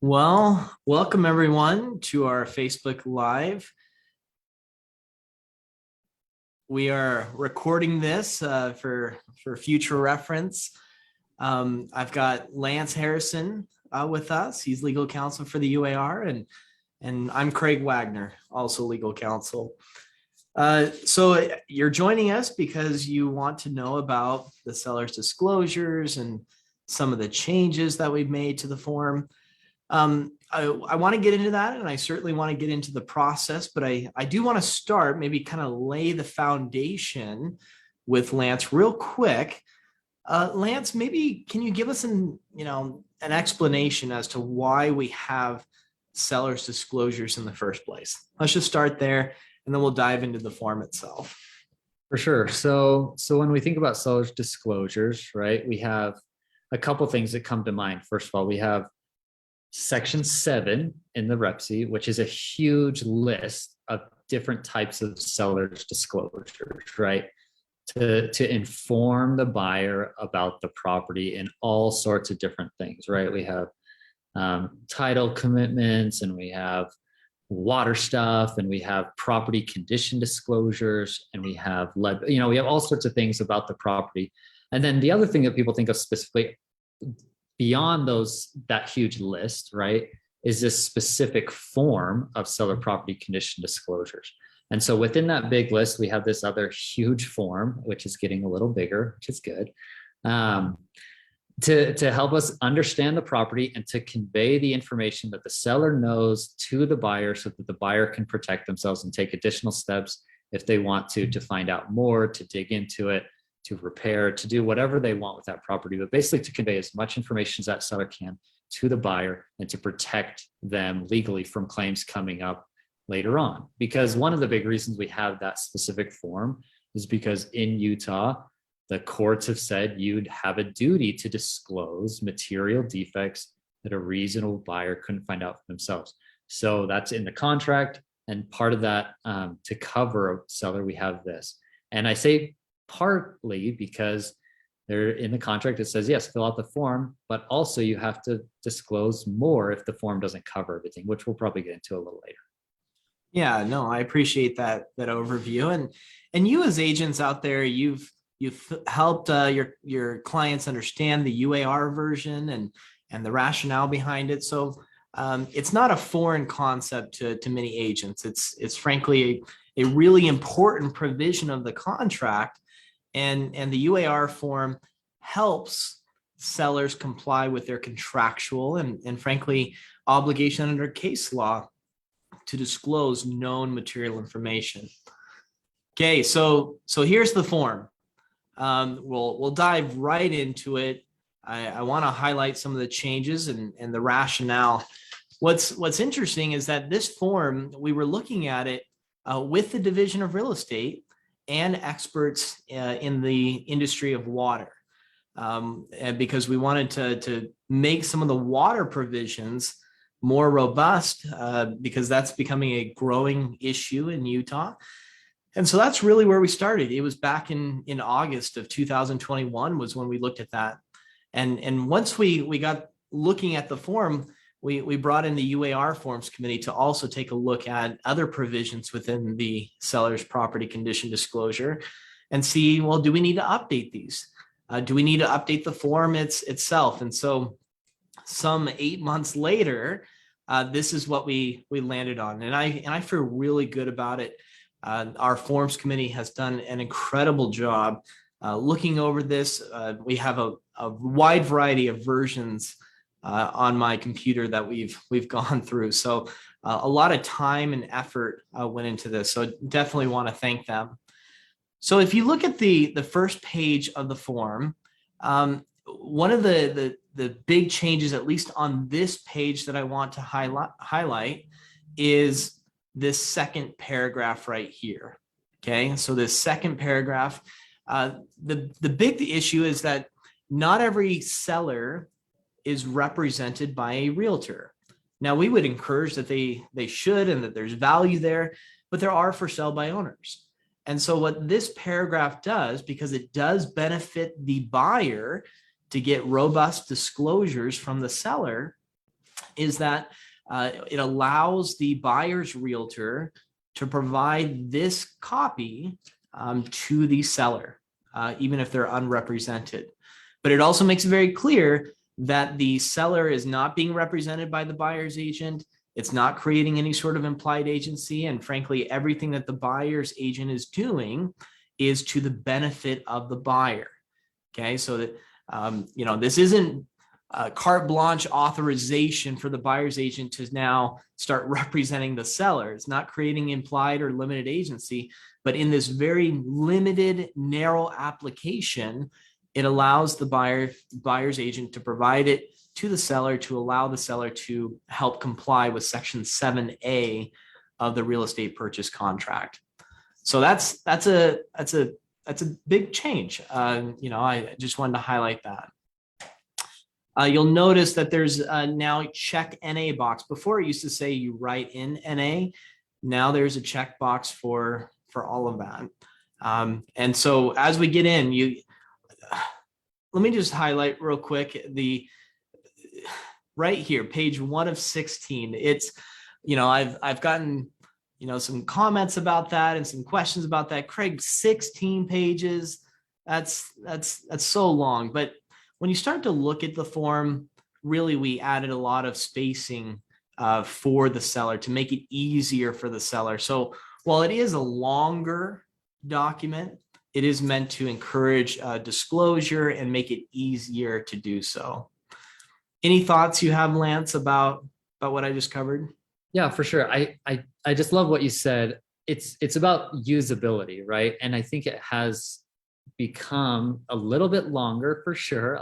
Well, welcome everyone to our Facebook Live. We are recording this for future reference. I've got Lance Harrison with us. He's legal counsel for the UAR, and I'm Craig Wagner, also legal counsel. So you're joining us because you want to know about the seller's disclosures and some of the changes that we've made to the form. I want to get into that, and I certainly want to get into the process, but I do want to start, maybe kind of lay the foundation with Lance real quick. Lance, maybe can you give us an explanation as to why we have seller's disclosures in the first place? Let's just start there, and then we'll dive into the form itself. For sure. So when we think about seller's disclosures, right, we have a couple things that come to mind. First of all, we have Section 7 in the REPC, which is a huge list of different types of seller's disclosures, right? To inform the buyer about the property in all sorts of different things, right? We have title commitments, and we have water stuff, and we have property condition disclosures, and we have we have all sorts of things about the property. And then the other thing that people think of specifically beyond that huge list, right, is this specific form of seller property condition disclosures. And so within that big list, we have this other huge form, which is getting a little bigger, which is good, to help us understand the property and to convey the information that the seller knows to the buyer so that the buyer can protect themselves and take additional steps if they want to find out more, to dig into it, to repair, to do whatever they want with that property, but basically to convey as much information as that seller can to the buyer and to protect them legally from claims coming up later on. Because one of the big reasons we have that specific form is because in Utah, the courts have said you'd have a duty to disclose material defects that a reasonable buyer couldn't find out for themselves. So that's in the contract, and part of that, to cover a seller, we have this. And I say partly because they're in the contract, it says, yes, fill out the form, but also you have to disclose more if the form doesn't cover everything, which we'll probably get into a little later. Yeah, no, I appreciate that overview. And you as agents out there, you've helped your clients understand the UAR version and the rationale behind it. So it's not a foreign concept to many agents. It's frankly a really important provision of the contract. And the UAR form helps sellers comply with their contractual and frankly, obligation under case law to disclose known material information. Okay, so here's the form. We'll dive right into it. I want to highlight some of the changes and the rationale. What's interesting is that this form, we were looking at it with the Division of Real Estate and experts in the industry of water, because we wanted to make some of the water provisions more robust, because that's becoming a growing issue in Utah. And so that's really where we started. It was back in August of 2021 was when we looked at that. And once we got looking at the form, we brought in the UAR Forms Committee to also take a look at other provisions within the seller's property condition disclosure and see, well, do we need to update these? Do we need to update the form itself? And so some 8 months later, this is what we landed on. And I feel really good about it. Our Forms Committee has done an incredible job looking over this. We have a wide variety of versions on my computer that we've gone through. So a lot of time and effort went into this. So definitely want to thank them. So if you look at the first page of the form, one of the big changes, at least on this page that I want to highlight is this second paragraph right here. Okay, so this second paragraph, the big issue is that not every seller is represented by a realtor. Now, we would encourage that they should and that there's value there, but there are for sale by owners. And so what this paragraph does, because it does benefit the buyer to get robust disclosures from the seller, is that it allows the buyer's realtor to provide this copy to the seller, even if they're unrepresented. But it also makes it very clear that the seller is not being represented by the buyer's agent. It's not creating any sort of implied agency. And frankly, everything that the buyer's agent is doing is to the benefit of the buyer. Okay, so that, this isn't carte blanche authorization for the buyer's agent to now start representing the seller. It's not creating implied or limited agency, but in this very limited, narrow application, it allows the buyer's agent to provide it to the seller to allow the seller to help comply with Section 7A of the real estate purchase contract. So that's a big change. I just wanted to highlight that. You'll notice that there's now check NA box. Before it used to say you write in NA. Now there's a check box for all of that. And so as we get in, let me just highlight real quick right here, page 1 of 16. It's, I've gotten, some comments about that and some questions about that. Craig, 16 pages. That's so long. But when you start to look at the form, really, we added a lot of spacing for the seller to make it easier for the seller. So while it is a longer document, it is meant to encourage disclosure and make it easier to do so. Any thoughts you have, Lance, about what I just covered? Yeah, for sure. I just love what you said. It's about usability, right? And I think it has become a little bit longer, for sure,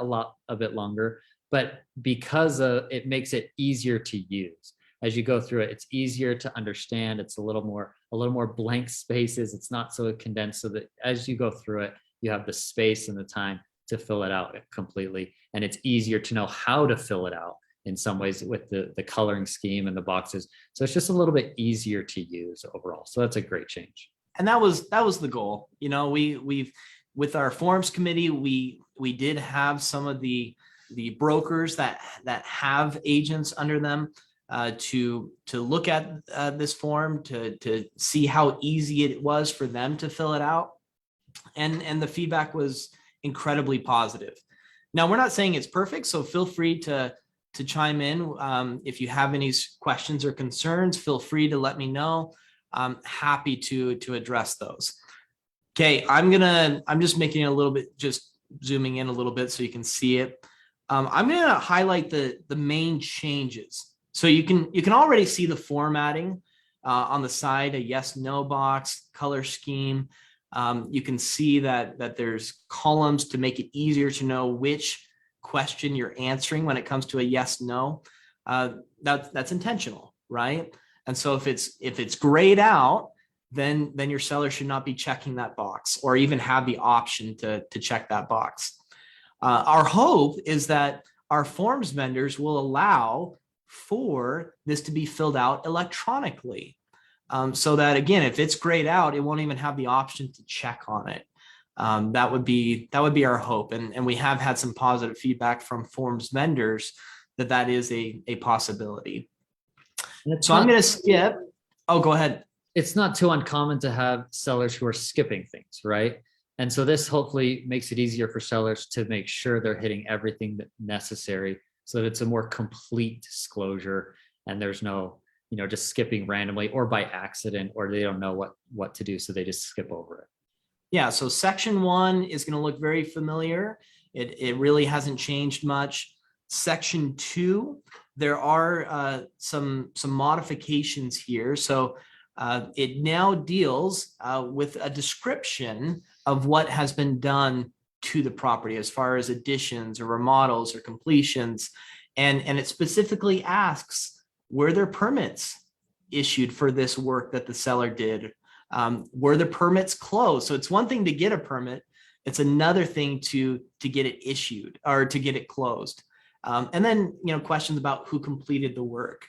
a bit longer, but because it makes it easier to use. As you go through it, it's easier to understand. It's a little more blank spaces. It's not so condensed, so that as you go through it, you have the space and the time to fill it out completely. And it's easier to know how to fill it out in some ways with the coloring scheme and the boxes. So it's just a little bit easier to use overall. So that's a great change. And that was the goal. We've with our forms committee, we did have some of the brokers that have agents under them to look at this form to see how easy it was for them to fill it out, and the feedback was incredibly positive. Now, we're not saying it's perfect, so feel free to chime in if you have any questions or concerns. Feel free to let me know. I'm happy to address those. Okay, I'm just making it a little bit, just zooming in a little bit so you can see it. I'm going to highlight the main changes. So you can already see the formatting on the side, a yes, no box, color scheme. You can see that there's columns to make it easier to know which question you're answering when it comes to a yes, no. That's intentional, right? And so if it's grayed out, then your seller should not be checking that box or even have the option to check that box. Our hope is that our forms vendors will allow for this to be filled out electronically, so that, again, if it's grayed out, it won't even have the option to check on it. That would be our hope, and we have had some positive feedback from forms vendors that is a possibility. So I'm going to skip. Oh, go ahead. It's not too uncommon to have sellers who are skipping things, right? And so this hopefully makes it easier for sellers to make sure they're hitting everything necessary so that it's a more complete disclosure and there's no, just skipping randomly or by accident, or they don't know what to do, so they just skip over it. Yeah, so section 1 is going to look very familiar. It really hasn't changed much. Section 2, there are some modifications here. So it now deals with a description of what has been done to the property as far as additions or remodels or completions. And it specifically asks, were there permits issued for this work that the seller did? Were the permits closed? So it's one thing to get a permit. It's another thing to get it issued or to get it closed. And then, questions about who completed the work.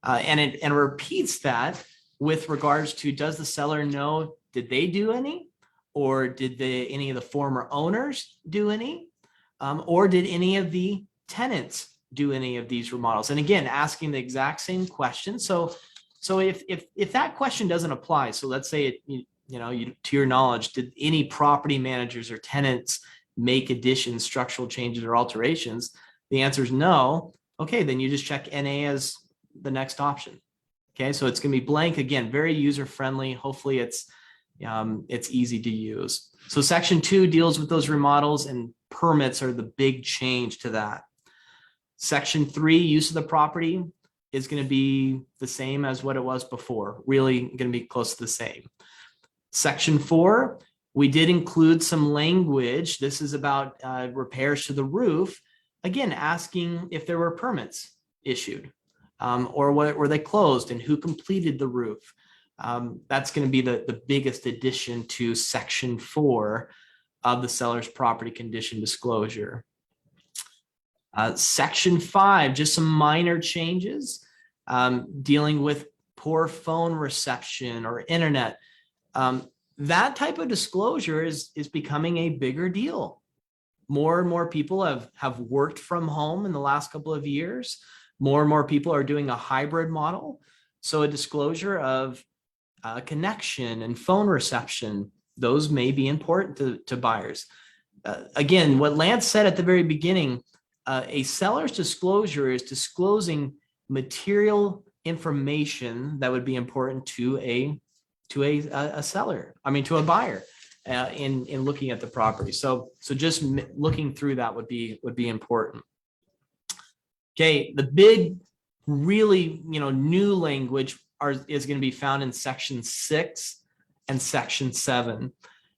And it repeats that with regards to, does the seller know, did they do any? Or did any of the former owners do any? Or did any of the tenants do any of these remodels. And again, asking the exact same question. So if that question doesn't apply, so let's say to your knowledge, did any property managers or tenants make additions, structural changes, or alterations? The answer is no. Okay, then you just check NA as the next option. Okay, so it's going to be blank. Again, very user friendly. Hopefully it's easy to use. So section 2 deals with those remodels, and permits are the big change to that. Section 3, use of the property, is going to be the same as what it was before, really going to be close to the same. Section 4, we did include some language. This is about repairs to the roof. Again, asking if there were permits issued, or were they closed, and who completed the roof. That's going to be the biggest addition to section 4 of the seller's property condition disclosure. Section 5, just some minor changes, dealing with poor phone reception or internet. That type of disclosure is becoming a bigger deal. More and more people have worked from home in the last couple of years. More and more people are doing a hybrid model. So a disclosure of connection and phone reception, those may be important to buyers. Again, what Lance said at the very beginning, a seller's disclosure is disclosing material information that would be important to a seller, to a buyer, in looking at the property. So just looking through that would be important. Okay, the big, really, new language is going to be found in section 6 and section 7.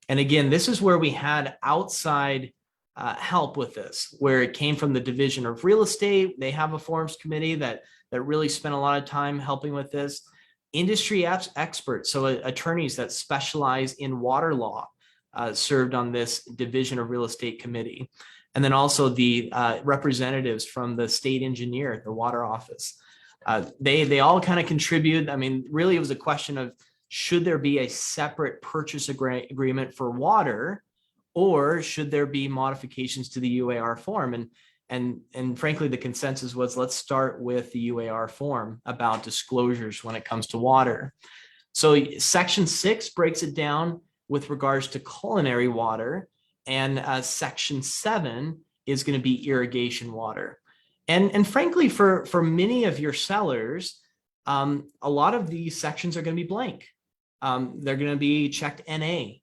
And again, this is where we had outside help with this, where it came from the Division of Real Estate. They have a forms committee that really spent a lot of time helping with this. Industry experts, so attorneys that specialize in water law, served on this Division of Real Estate committee. And then also the representatives from the state engineer, the water office. They all kind of contribute. Really, it was a question of, should there be a separate purchase agreement for water, or should there be modifications to the UAR form? And frankly, the consensus was, let's start with the UAR form about disclosures when it comes to water. So section 6 breaks it down with regards to culinary water, and section 7 is going to be irrigation water. And frankly, for many of your sellers, a lot of these sections are going to be blank. They're going to be checked NA,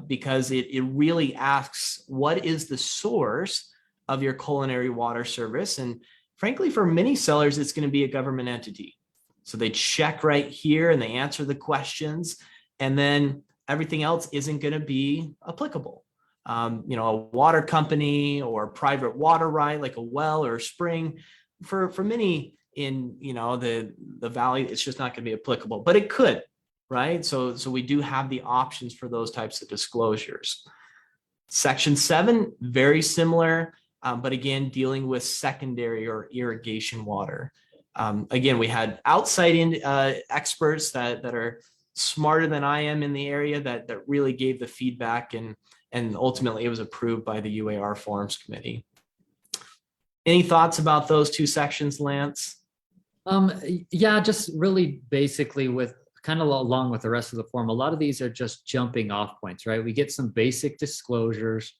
because it really asks, what is the source of your culinary water service? And frankly, for many sellers, it's going to be a government entity. So they check right here and they answer the questions, and then everything else isn't going to be applicable. A water company or private water right, like a well or a spring, for many in the valley, it's just not going to be applicable, but it could, right? So we do have the options for those types of disclosures. Section 7, very similar, but again, dealing with secondary or irrigation water. Again, we had outside experts that are smarter than I am in the area that really gave the feedback, and ultimately it was approved by the UAR Forms Committee. Any thoughts about those two sections, Lance? Yeah, just really basically with kind of along with the rest of the form, a lot of these are just jumping off points, right? We get some basic disclosures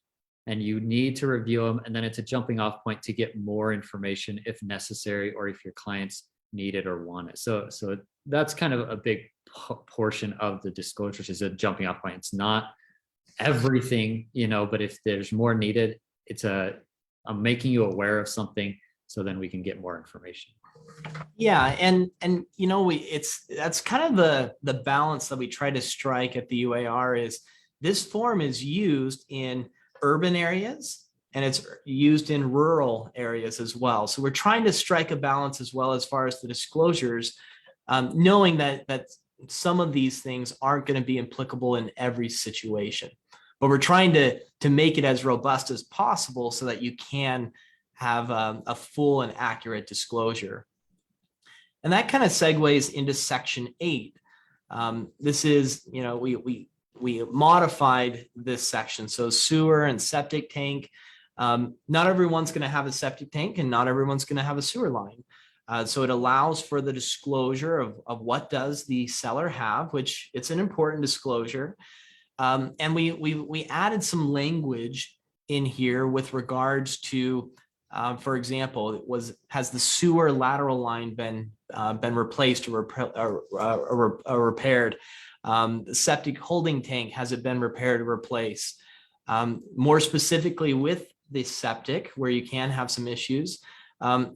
and you need to review them, and then it's a jumping off point to get more information if necessary, or if your clients need it or want it. So that's kind of a big portion of the disclosures, is a jumping off point. It's not everything, but if there's more needed, I'm making you aware of something, so then we can get more information. Yeah, and that's kind of the balance that we try to strike at the UAR, is this form is used in urban areas and it's used in rural areas as well. So we're trying to strike a balance as well as far as the disclosures, knowing that some of these things aren't going to be applicable in every situation, but we're trying to make it as robust as possible so that you can have a full and accurate disclosure. And that kind of segues into section 8. This is, we modified this section. So sewer and septic tank, Not everyone's going to have a septic tank and not everyone's going to have a sewer line. So it allows for the disclosure of what does the seller have, which it's an important disclosure. And we added some language in here with regards to, for example, has the sewer lateral line been replaced or repaired? The septic holding tank, has it been repaired or replaced? More specifically with the septic, where you can have some issues,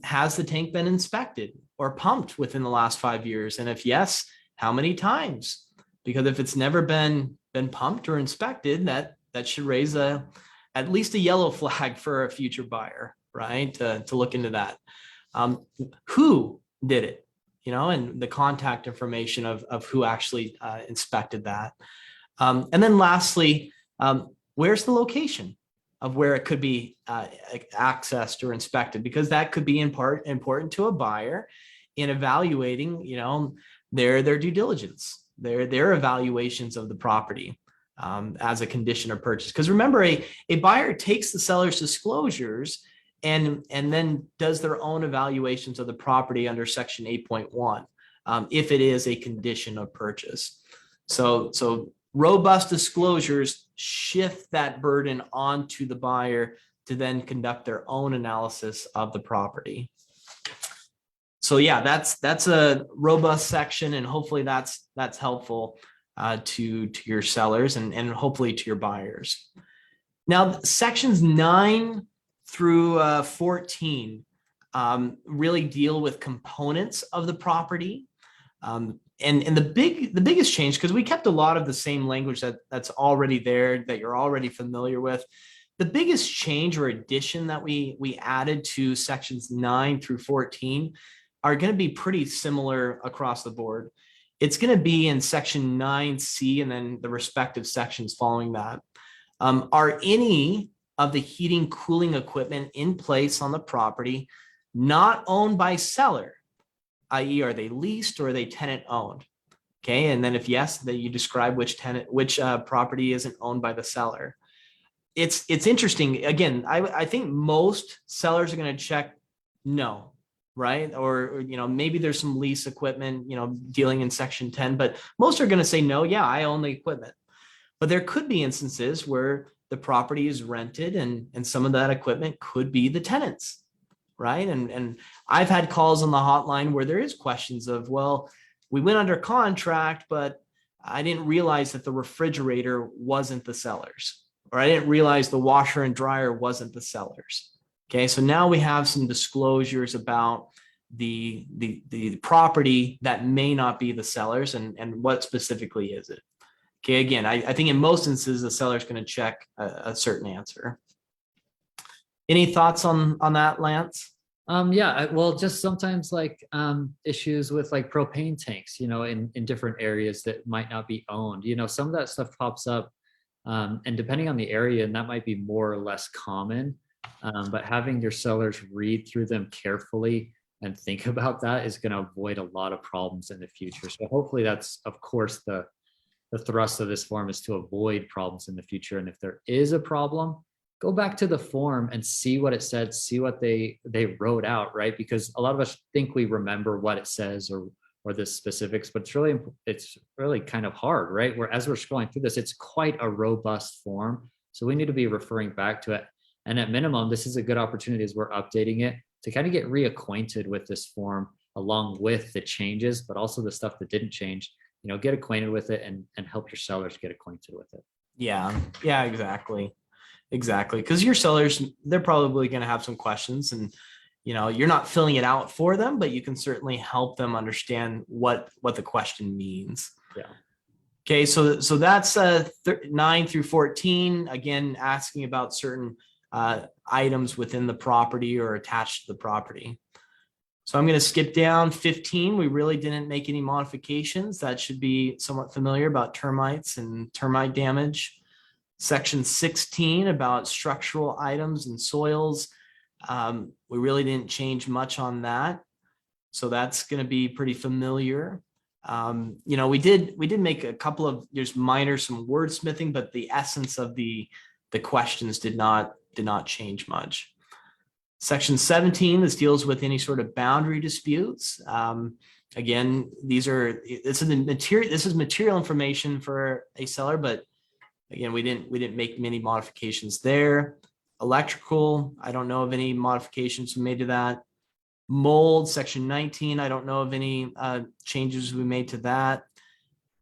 has the tank been inspected or pumped within the last 5 years? And if yes, how many times? Because if it's never been pumped or inspected, that should raise at least a yellow flag for a future buyer, right? To look into that. Who did it? And the contact information of who actually inspected that. And then lastly, where's the location of where it could be accessed or inspected? Because that could be in part important to a buyer in evaluating, their due diligence, their evaluations of the property as a condition of purchase. Because remember, a buyer takes the seller's disclosures and then does their own evaluations of the property under section 8.1 if it is a condition of purchase. So robust disclosures shift that burden onto the buyer to then conduct their own analysis of the property. So yeah, that's a robust section, and hopefully that's helpful to your sellers and hopefully to your buyers. Now, sections 9 through 14 really deal with components of the property. And the biggest change, because we kept a lot of the same language that's already there, that you're already familiar with. The biggest change or addition that we added to sections 9 through 14 are going to be pretty similar across the board. It's going to be in section 9C and then the respective sections following that. Are any of the heating, cooling equipment in place on the property not owned by seller, i.e. are they leased or are they tenant owned? Okay, and then if yes, then you describe which property isn't owned by the seller. It's interesting. Again, I think most sellers are going to check no, right? Or maybe there's some lease equipment, dealing in section 10, but most are going to say no, yeah, I own the equipment. But there could be instances where the property is rented and some of that equipment could be the tenants, right? And I've had calls on the hotline where there is questions of, well, we went under contract, but I didn't realize that the refrigerator wasn't the seller's, or I didn't realize the washer and dryer wasn't the seller's. Okay, so now we have some disclosures about the property that may not be the seller's and what specifically is it. Okay, again, I think in most instances, the seller is going to check a certain answer. Any thoughts on that, Lance? Yeah, well, just sometimes like issues with like propane tanks, in different areas that might not be owned. Some of that stuff pops up, and depending on the area, and that might be more or less common. But having your sellers read through them carefully and think about that is going to avoid a lot of problems in the future. So hopefully that's, of course, the thrust of this form is to avoid problems in the future. And if there is a problem, go back to the form and see what it said, see what they wrote out, right? Because a lot of us think we remember what it says or the specifics, but it's really kind of hard, right? As we're scrolling through this, it's quite a robust form. So we need to be referring back to it. And at minimum, this is a good opportunity as we're updating it to kind of get reacquainted with this form along with the changes, but also the stuff that didn't change. Get acquainted with it and help your sellers get acquainted with it. Yeah, exactly. Because your sellers, they're probably going to have some questions, and you're not filling it out for them, but you can certainly help them understand what the question means. Yeah. Okay, so that's 9 through 14. Again, asking about certain items within the property or attached to the property. So I'm going to skip down 15. We really didn't make any modifications. That should be somewhat familiar about termites and termite damage. Section 16 about structural items and soils. We really didn't change much on that. So that's going to be pretty familiar. We did make a couple of just minor some wordsmithing, but the essence of the questions did not did not change much. Section 17, this deals with any sort of boundary disputes. Again, this is material information for a seller, but again, we didn't make many modifications there. Electrical, I don't know of any modifications we made to that. Mold, section 19, I don't know of any changes we made to that.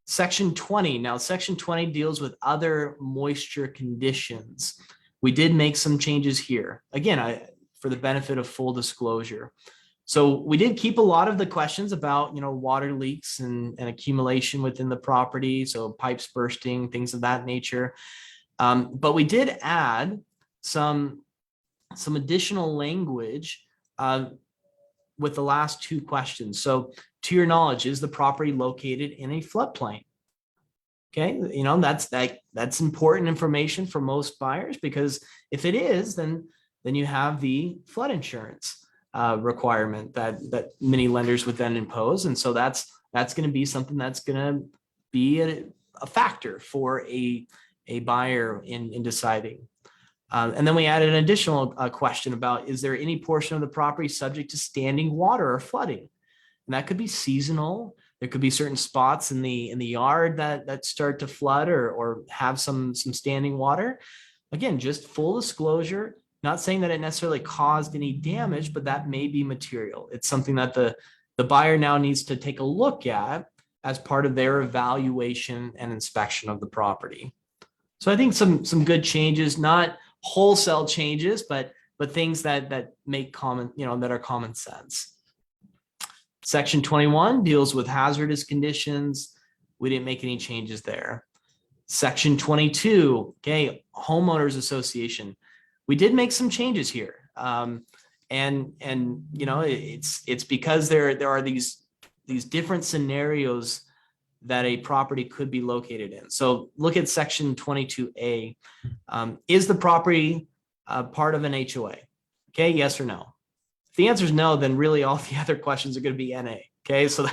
Section 20, now section 20 deals with other moisture conditions. We did make some changes here. Again, for the benefit of full disclosure. So we did keep a lot of the questions about, water leaks and accumulation within the property. So pipes bursting, things of that nature. But we did add some additional language with the last two questions. So to your knowledge, is the property located in a floodplain? Okay, that's important information for most buyers, because if it is, then you have the flood insurance requirement that many lenders would then impose. And so that's going to be something that's going to be a factor for a buyer in deciding. And then we added an additional question about, is there any portion of the property subject to standing water or flooding? And that could be seasonal. There could be certain spots in the yard that start to flood or have some standing water. Again, just full disclosure, not saying that it necessarily caused any damage, but that may be material. It's something that the buyer now needs to take a look at as part of their evaluation and inspection of the property. So I think some good changes, not wholesale changes, but things that make common, that are common sense. Section 21 deals with hazardous conditions. We didn't make any changes there. Section 22, okay, homeowners association. We did make some changes here. It's because there are these different scenarios that a property could be located in. So look at section 22A. Is the property part of an HOA? Okay, yes or no? If the answer is no, then really all the other questions are going to be NA. Okay, so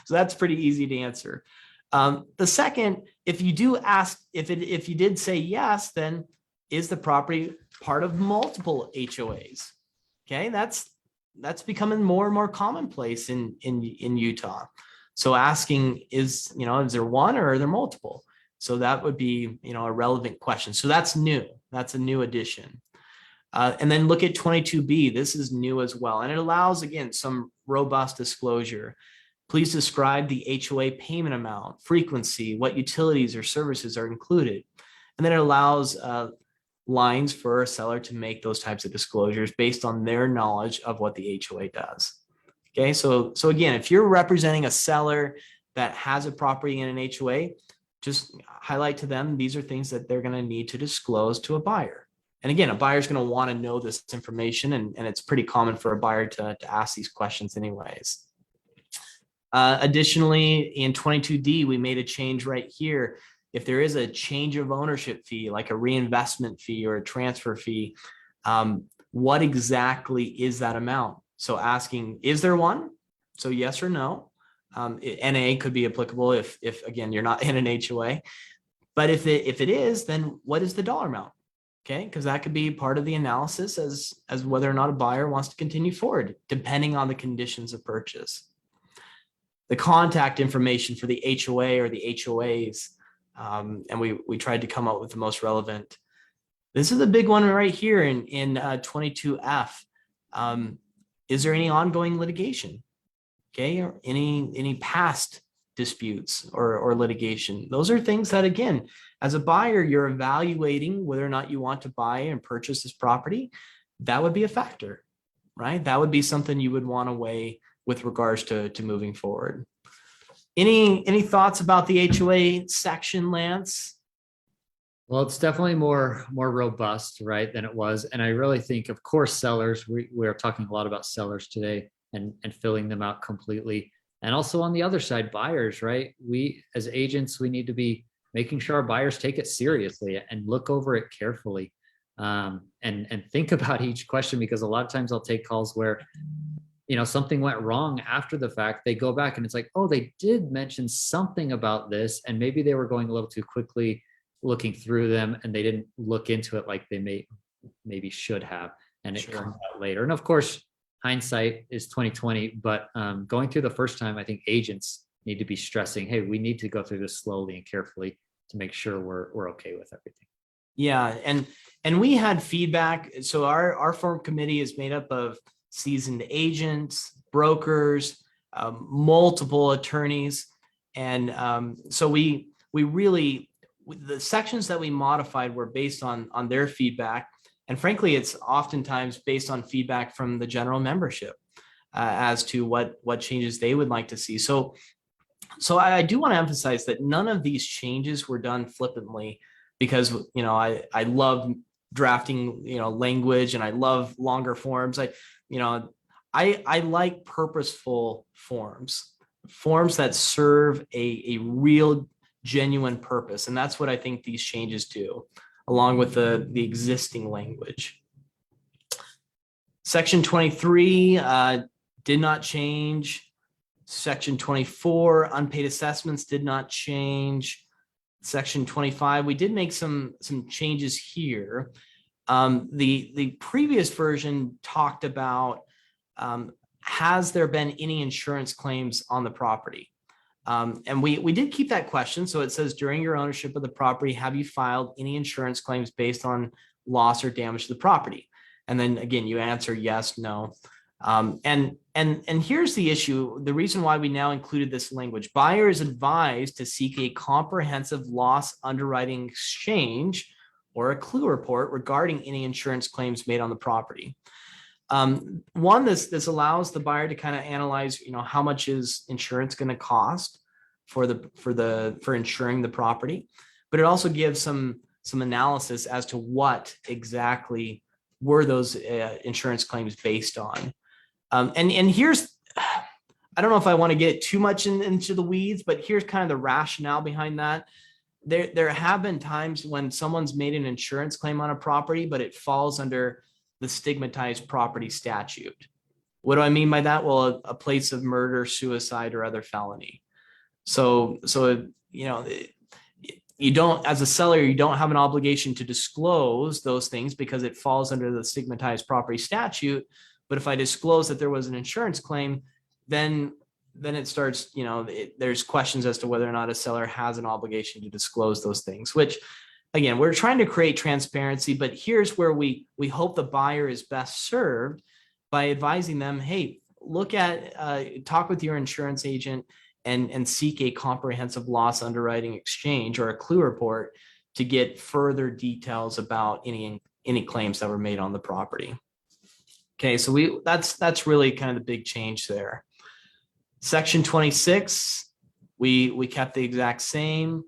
that's pretty easy to answer. The second, if you do ask, if you did say yes, then is the property part of multiple HOAs? Okay, that's becoming more and more commonplace in Utah. So asking is there one or are there multiple? So that would be, a relevant question. So that's new. That's a new addition. And then look at 22B. This is new as well. And it allows, again, some robust disclosure. Please describe the HOA payment amount, frequency, what utilities or services are included. And then it allows lines for a seller to make those types of disclosures based on their knowledge of what the HOA does. Okay, so again, if you're representing a seller that has a property in an HOA, just highlight to them, these are things that they're going to need to disclose to a buyer. And again, a buyer is going to want to know this information, and it's pretty common for a buyer to ask these questions anyways. Additionally, in 22D, we made a change right here. If there is a change of ownership fee, like a reinvestment fee or a transfer fee, what exactly is that amount? So asking, is there one? So yes or no. NA could be applicable if again, you're not in an HOA. But if it is, then what is the dollar amount? Okay, because that could be part of the analysis as whether or not a buyer wants to continue forward, depending on the conditions of purchase. The contact information for the HOA or the HOAs, and we tried to come up with the most relevant. This is a big one right here in 22F. Is there any ongoing litigation? Okay, or any past disputes or litigation? Those are things that, again, as a buyer, you're evaluating whether or not you want to buy and purchase this property. That would be a factor, right? That would be something you would want to weigh with regards to moving forward. Any thoughts about the HOA section, Lance? Well, it's definitely more robust, right, than it was. And I really think, of course, sellers, we are talking a lot about sellers today and filling them out completely. And also on the other side, buyers, right? We as agents, we need to be making sure our buyers take it seriously and look over it carefully, and think about each question, because a lot of times I'll take calls where something went wrong after the fact. They go back and it's like, oh, they did mention something about this, and maybe they were going a little too quickly looking through them and they didn't look into it like they maybe should have, and it Sure. comes out later. And of course, hindsight is 2020, but going through the first time, I think agents need to be stressing, hey, we need to go through this slowly and carefully to make sure we're okay with everything. Yeah, and we had feedback. So our form committee is made up of seasoned agents, brokers, multiple attorneys, and so we really, the sections that we modified were based on their feedback, and frankly, it's oftentimes based on feedback from the general membership as to what changes they would like to see. So I do want to emphasize that none of these changes were done flippantly, because I love drafting language, and I love longer forms. I like purposeful forms that serve a real genuine purpose, and that's what I think these changes do, along with the existing language. Section 23 did not change. Section 24, unpaid assessments, did not change. Section 25, we did make some changes here. The previous version talked about, has there been any insurance claims on the property? And we did keep that question. So it says, during your ownership of the property, have you filed any insurance claims based on loss or damage to the property? And then again, you answer yes, no. And here's the issue. The reason why we now included this language: buyer is advised to seek a comprehensive loss underwriting exchange or a clue report regarding any insurance claims made on the property. This allows the buyer to kind of analyze, how much is insurance going to cost for insuring the property, but it also gives some analysis as to what exactly were those insurance claims based on. And here's, I don't know if I want to get too much into the weeds, but here's kind of the rationale behind that. There have been times when someone's made an insurance claim on a property, but it falls under the stigmatized property statute. What do I mean by that? Well, a place of murder, suicide, or other felony. So you don't, as a seller, you don't have an obligation to disclose those things because it falls under the stigmatized property statute. But if I disclose that there was an insurance claim, then it starts, there's questions as to whether or not a seller has an obligation to disclose those things, which, again, we're trying to create transparency, but here's where we hope the buyer is best served by advising them, hey, talk with your insurance agent and seek a comprehensive loss underwriting exchange or a clue report to get further details about any claims that were made on the property. Okay, so that's really kind of the big change there. Section 26, we kept the exact same.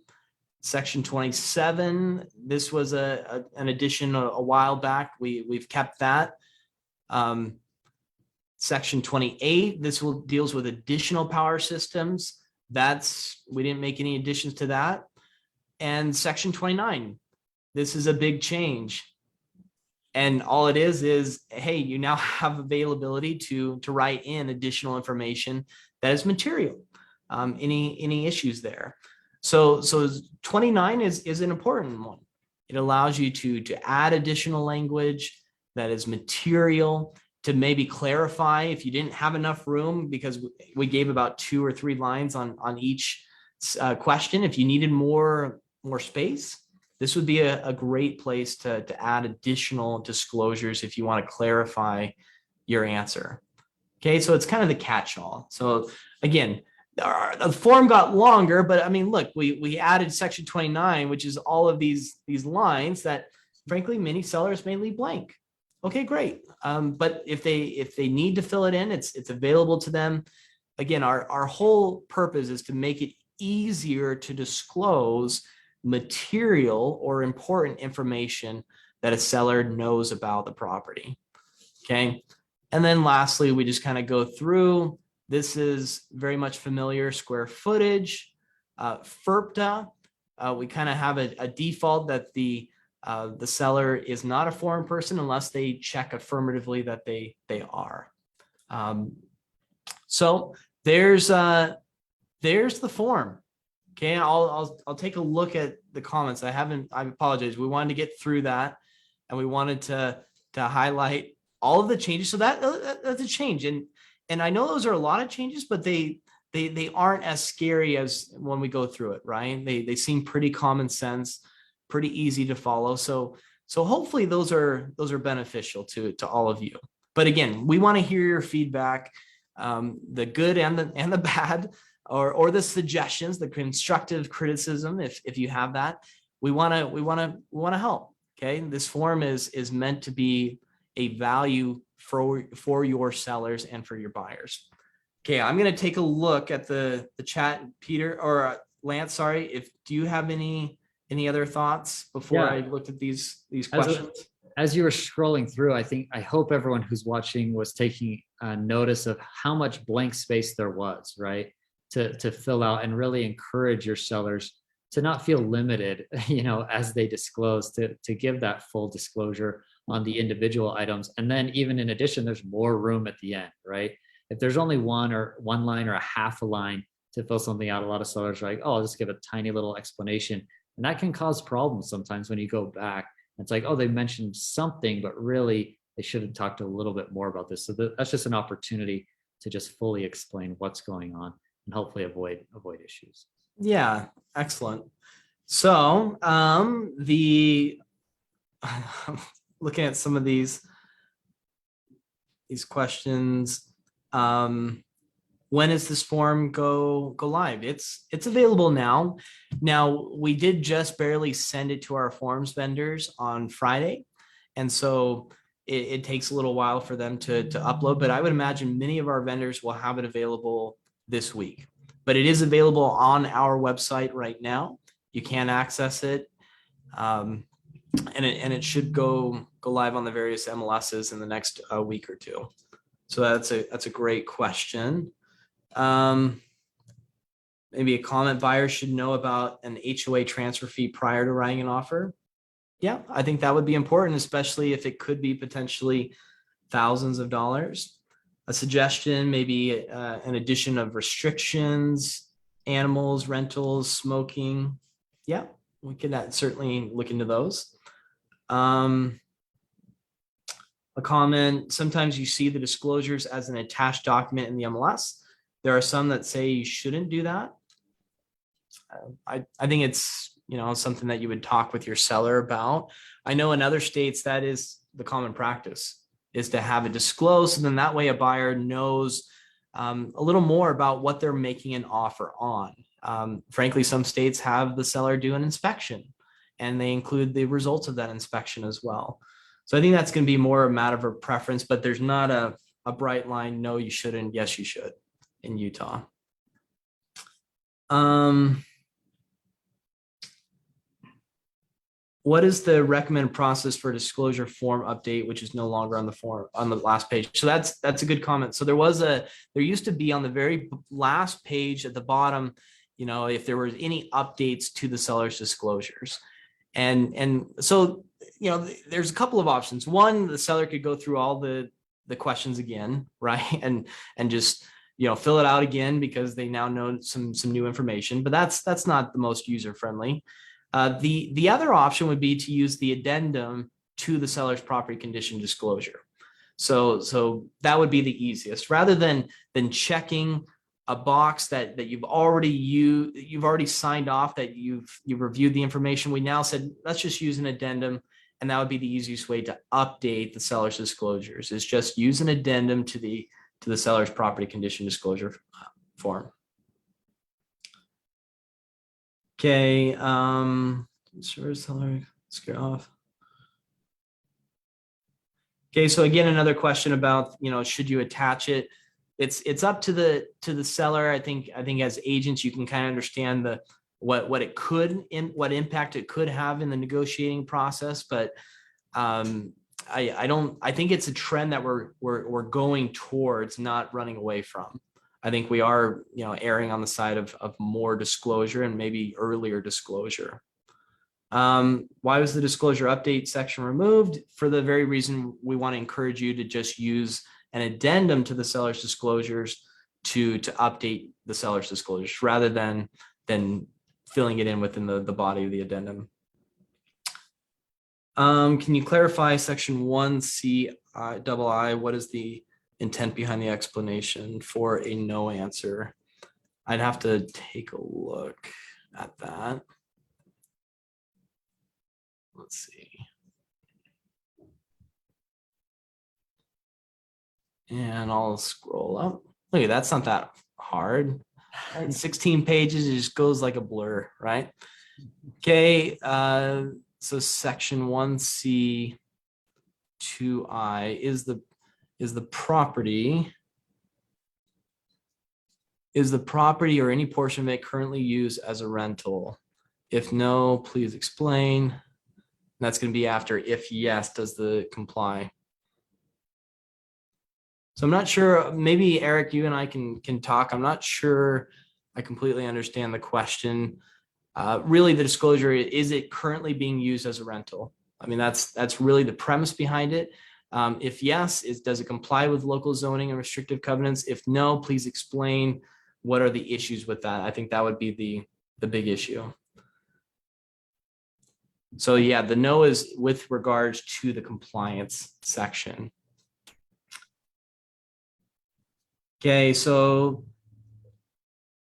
Section 27, this was an addition a while back. We've kept that. Section 28, deals with additional power systems. We didn't make any additions to that. And Section 29, this is a big change. And all it is, hey, you now have availability to write in additional information that is material. Any issues there. So 29 is an important one. It allows you to add additional language that is material, to maybe clarify if you didn't have enough room, because we gave about 2 or 3 lines on each question. If you needed more space, this would be a great place to add additional disclosures if you want to clarify your answer. Okay, so it's kind of the catch-all. So again, the form got longer, but I mean, look, we added Section 29, which is all of these lines that, frankly, many sellers may leave blank. Okay, great. But if they need to fill it in, it's available to them. Again, our whole purpose is to make it easier to disclose material or important information that a seller knows about the property. Okay. And then lastly, we just kind of go through. This is very much familiar: square footage, FERPTA. We kind of have a default that the seller is not a foreign person unless they check affirmatively that they are. So there's the form. Okay, I'll take a look at the comments. I apologize. We wanted to get through that. and we wanted to highlight all of the changes. So that's a change, and I know those are a lot of changes, but they aren't as scary as when we go through it, right? They seem pretty common sense, pretty easy to follow. So hopefully those are beneficial to all of you. But again, we want to hear your feedback, the good and the bad, or the suggestions, the constructive criticism, if you have that. We want to help. Okay, this form is meant to be a value for your sellers and for your buyers. Okay, I'm going to take a look at the chat, Peter or Lance. Sorry, do you have any other thoughts before I looked at these questions? As you were scrolling through, I hope everyone who's watching was taking notice of how much blank space there was, right? To fill out, and really encourage your sellers to not feel limited, as they disclose, to give that full disclosure on the individual items. And then even in addition, there's more room at the end, right? If there's only one line or a half a line to fill something out, a lot of sellers are like, oh, I'll just give a tiny little explanation. And that can cause problems sometimes when you go back. It's like, oh, they mentioned something, but really they should have talked a little bit more about this. So that's just an opportunity to just fully explain what's going on and hopefully avoid issues. Yeah, excellent. So looking at some of these questions, when is this form go live? It's available now. Now, we did just barely send it to our forms vendors on Friday, and so it takes a little while for them to upload, but I would imagine many of our vendors will have it available this week. But it is available on our website right now. You can access it, and it should go live on the various MLSs in the next week or two. So that's a great question. Maybe a comment: buyers should know about an HOA transfer fee prior to writing an offer. Yeah, I think that would be important, especially if it could be potentially thousands of dollars. A suggestion, maybe an addition of restrictions, animals, rentals, smoking. Yeah, we could certainly look into those. A comment: sometimes you see the disclosures as an attached document in the MLS. There are some that say you shouldn't do that. I think it's something that you would talk with your seller about. I know in other states that is the common practice, is to have it disclosed, and then that way a buyer knows a little more about what they're making an offer on. Frankly, some states have the seller do an inspection, and they include the results of that inspection as well. So I think that's going to be more a matter of preference, but there's not a bright line, no, you shouldn't, yes, you should, in Utah. What is the recommended process for disclosure form update, which is no longer on the form on the last page? So that's a good comment. So there used to be on the very last page at the bottom, if there was any updates to the seller's disclosures. And so, there's a couple of options. One, the seller could go through all the questions again, right? And just, fill it out again because they now know some new information, but that's not the most user-friendly. The other option would be to use the addendum to the seller's property condition disclosure. So that would be the easiest, rather than checking a box that you've already signed off, that you've reviewed the information. We now said, let's just use an addendum. And that would be the easiest way to update the seller's disclosures, is just use an addendum to the seller's property condition disclosure form. Okay, sure, seller, scare off. Okay, so again, another question about, should you attach it? It's up to the seller. I think as agents, you can kind of understand what impact it could have in the negotiating process, but I think it's a trend that we're going towards, not running away from. I think we are, erring on the side of more disclosure and maybe earlier disclosure. Why was the disclosure update section removed? For the very reason we want to encourage you to just use an addendum to the seller's disclosures to update the seller's disclosures, rather than filling it in within the body of the addendum. Can you clarify section 1C double I? What is the intent behind the explanation for a no answer? I'd have to take a look at that. Let's see. And I'll scroll up. Look at that's not that hard. 16 pages, it just goes like a blur, right? Okay, so section 1C 2I is the property or any portion of it currently used as a rental? If no, please explain. That's going to be after if yes, does the comply? So I'm not sure, maybe Eric, you and I can talk. I'm not sure I completely understand the question. Really the disclosure, is it currently being used as a rental? I mean, that's really the premise behind it. If yes, does it comply with local zoning and restrictive covenants? If no, please explain what are the issues with that. I think that would be the big issue. So yeah, the no is with regards to the compliance section. Okay, so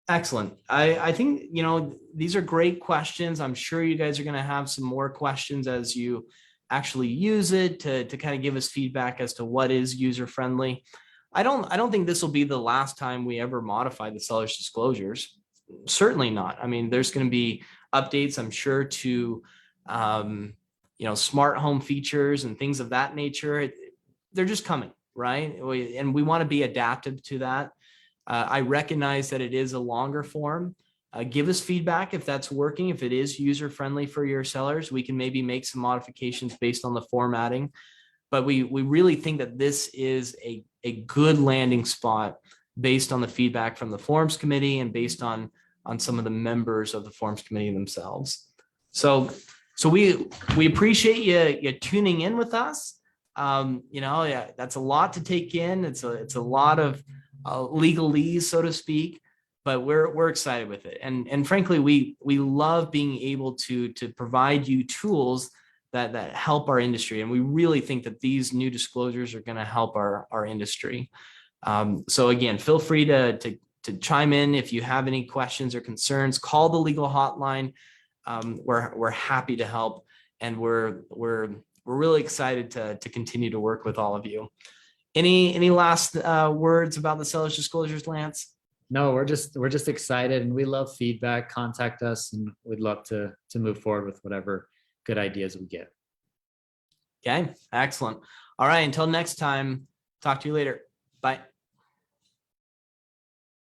excellent. I think, you know, these are great questions. I'm sure you guys are going to have some more questions as you actually use it to kind of give us feedback as to what is user friendly. I don't think this will be the last time we ever modify the seller's disclosures. Certainly not. I mean, there's going to be updates, I'm sure, to you know, smart home features and things of that nature. They're just coming, right? And we want to be adaptive to that. I recognize that it is a longer form. Give us feedback if that's working, if it is user friendly for your sellers. We can maybe make some modifications based on the formatting. But we really think that this is a good landing spot based on the feedback from the Forms Committee and based on some of the members of the Forms Committee themselves. So we appreciate you tuning in with us. You know, yeah, that's a lot to take in. It's a lot of legalese, so to speak, but we're excited with it. And frankly, we love being able to provide you tools that help our industry. And we really think that these new disclosures are going to help our industry. So again, feel free to chime in if you have any questions or concerns. Call the legal hotline. We're happy to help, and we're really excited to continue to work with all of you. Any last words about the seller's disclosures, Lance? No, we're just excited, and we love feedback. Contact us, and we'd love to move forward with whatever good ideas we get. Okay, excellent. All right, until next time, talk to you later. Bye.